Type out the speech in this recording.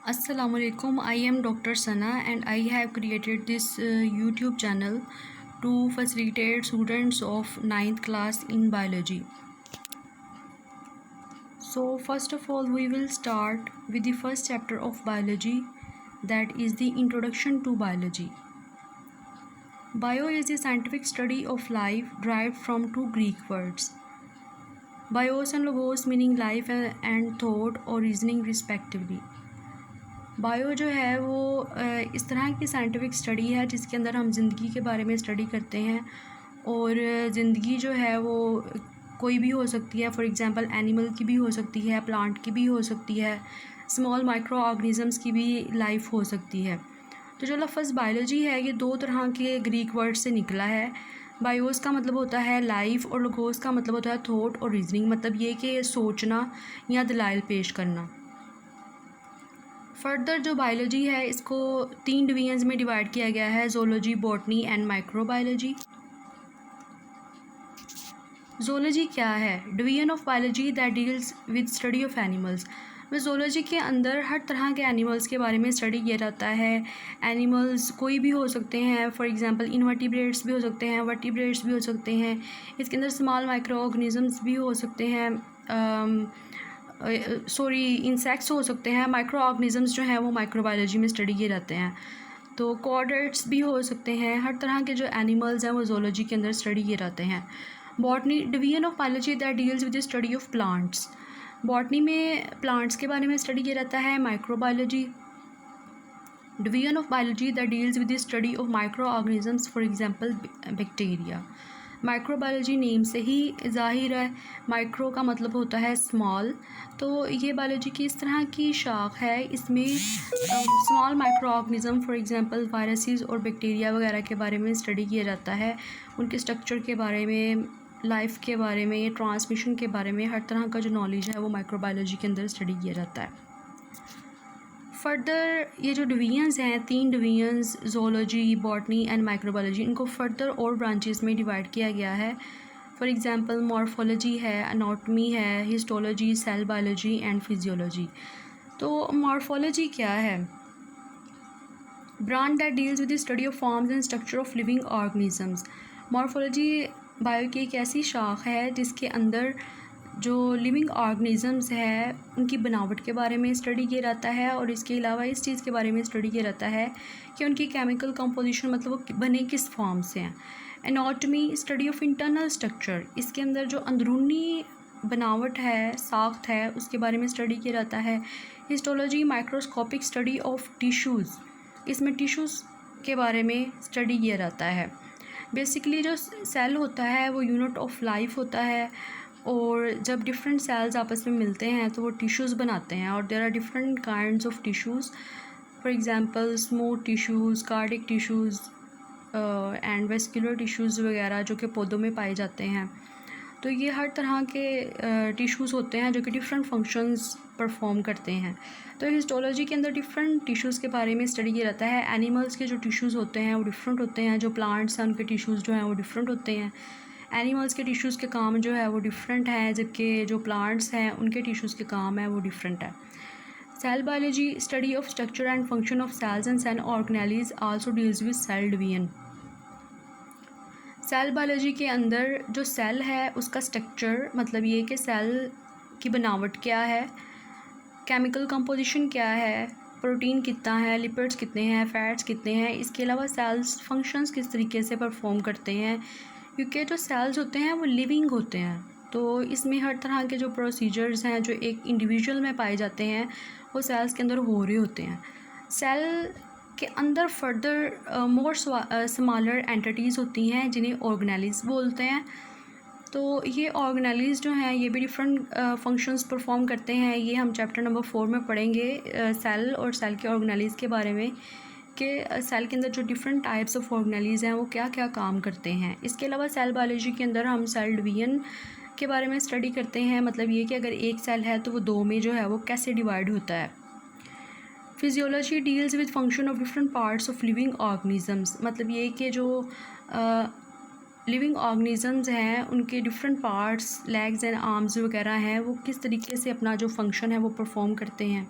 Assalamualaikum. I am Dr. Sana and I have created this YouTube channel to facilitate students of 9th class in biology. So first of all we will start with the first chapter of biology, that is the introduction to biology. Bio is the scientific study of life derived from two Greek words, bios and logos, meaning life and thought or reasoning respectively. Bio जो है वो इस तरह की scientific study है जिसके अंदर हम ज़िंदगी के बारे में स्टडी करते हैं और ज़िंदगी जो है वो कोई भी हो सकती है। फॉर एग्ज़ाम्पल एनिमल की भी हो सकती है, प्लांट की भी हो सकती है, स्मॉल माइक्रो ऑर्गेनिज़म्स की भी लाइफ हो सकती है। तो जो लफ्ज़ बायोलॉजी है ये दो तरह के ग्रीक वर्ड से निकला है। बायोस का मतलब होता है लाइफ और लोगोस का मतलब होता है थॉट और रीजनिंग, मतलब ये कि सोचना या दलाइल पेश करना। फर्दर जो बायोलॉजी है इसको 3 डिवीजन्स में डिवाइड किया गया है, zoology, botany and microbiology. Zoology क्या है? Division of biology that deals with study of animals. Zoology के अंदर हर तरह के एनिमल्स के बारे में स्टडी किया जाता है। एनिमल्स कोई भी हो सकते हैं, फॉर एग्जांपल इनवर्टिब्रेट्स भी हो सकते हैं, वर्टिब्रेट्स भी हो सकते हैं, इसके अंदर स्मॉल माइक्रो ऑर्गेनिजम्स भी हो सकते हैं, इंसेक्ट्स हो सकते हैं। माइक्रो ऑर्गेनिजम्स जो हैं वो माइक्रोबायोलॉजी में स्टडी किए जाते हैं। तो कॉर्डेट्स भी हो सकते हैं। हर तरह के जो एनिमल्स हैं वो ज़ूलॉजी के अंदर स्टडी किए जाते हैं। Botany, division of biology that deals with the study of plants. Botany में प्लांट्स के बारे में स्टडी किया जाता है। Microbiology, division of biology that deals with the study of micro organisms, for example bacteria. Microbiology name से ही ज़ाहिर है, माइक्रो का मतलब होता है स्मॉल, तो ये बायोलॉजी की इस तरह की शाख है। इसमें small micro organism, for example viruses और बैक्टीरिया वगैरह के बारे में स्टडी किया जाता है, उनके स्ट्रक्चर के बारे में, लाइफ के बारे में, ट्रांसमिशन के बारे में, हर तरह का जो नॉलेज है वो माइक्रोबायोलॉजी के अंदर स्टडी किया जाता है। फर्दर ये जो डिवीजन्स हैं, 3 divisions, zoology, botany and microbiology, इनको फर्दर और ब्रांचेस में डिवाइड किया गया है। फॉर एग्जांपल मॉर्फोलॉजी है, एनाटॉमी है, histology, cell biology and physiology. तो मॉर्फोलॉजी क्या है? Branch that deals with the study of forms and structure of living organisms. Morphology bio की एक ऐसी शाख है जिसके अंदर जो लिविंग ऑर्गेनिजम्स है उनकी बनावट के बारे में स्टडी किया जाता है और इसके अलावा इस चीज़ के बारे में स्टडी किया जाता है कि उनकी केमिकल कंपोजिशन, मतलब वो बने किस फॉर्म से हैं। Anatomy, study of internal structure, इसके अंदर जो अंदरूनी बनावट है, साख्त है, उसके बारे में स्टडी किया जाता है। Histology, microscopic study of tissues, इसमें टिश्यूज़ के बारे में स्टडी किया जाता है। बेसिकली जो सेल होता है वो यूनिट ऑफ लाइफ होता है और जब डिफरेंट सेल्स आपस में मिलते हैं तो वो टिश्यूज़ बनाते हैं और there are different kinds of tissues, for example smooth tissues, cardiac tissues and vascular tissues वगैरह जो कि पौधों में पाए जाते हैं। तो ये हर तरह के टिश्यूज़ होते हैं जो कि डिफरेंट फंक्शंस परफॉर्म करते हैं। तो हिस्टोलॉजी के अंदर डिफरेंट टिश्यूज़ के बारे में स्टडी किया जाता है। एनिमल्स के जो टिश्यूज़ होते हैं वो डिफरेंट होते हैं, जो प्लांट्स हैं उनके टिश्यूज़ जो हैं वो डिफरेंट होते हैं। एनिमल्स के टिश्यूज़ के काम जो है वो डिफरेंट है, जबकि जो प्लांट्स हैं उनके टिश्यूज़ के काम है वो डिफरेंट है। Cell biology, study of structure and function of cells and cell organelles, also deals with cell division. Cell biology के अंदर जो सेल है उसका स्ट्रक्चर, मतलब ये कि सेल की बनावट क्या है, केमिकल कंपोजिशन क्या है, प्रोटीन कितना है, लिपिड्स कितने हैं, फैट्स कितने हैं, इसके अलावा सेल्स फंक्शंस किस तरीके से परफॉर्म करते हैं, क्योंकि जो सेल्स होते हैं वो लिविंग होते हैं। तो इसमें हर तरह के जो प्रोसीजर्स हैं जो एक इंडिविजुअल में पाए जाते हैं वो सेल्स के अंदर हो रहे होते हैं। सेल के अंदर फर्दर मोर स्मॉलर एंटिटीज़ होती हैं जिन्हें ऑर्गेनेल्स बोलते हैं। तो ये ऑर्गेनेल्स जो हैं ये भी डिफरेंट फंक्शंस परफॉर्म करते हैं। ये हम चैप्टर नंबर 4 में पढ़ेंगे, सेल और सेल के ऑर्गेनेल्स के बारे में, कि सेल के अंदर जो डिफरेंट टाइप्स ऑफ ऑर्गेनेल्स हैं वो क्या क्या काम करते हैं। इसके अलावा सेल बायोलॉजी के अंदर हम सेल डिवीजन के बारे में स्टडी करते हैं, मतलब ये कि अगर एक सेल है तो वो दो में जो है वो कैसे डिवाइड होता है। Physiology deals with function of different parts of living organisms, मतलब ये कि जो लिविंग ऑर्गेनिजम्स हैं उनके different parts, legs and arms वगैरह हैं, वो किस तरीके से अपना जो फंक्शन है वो परफॉर्म करते हैं।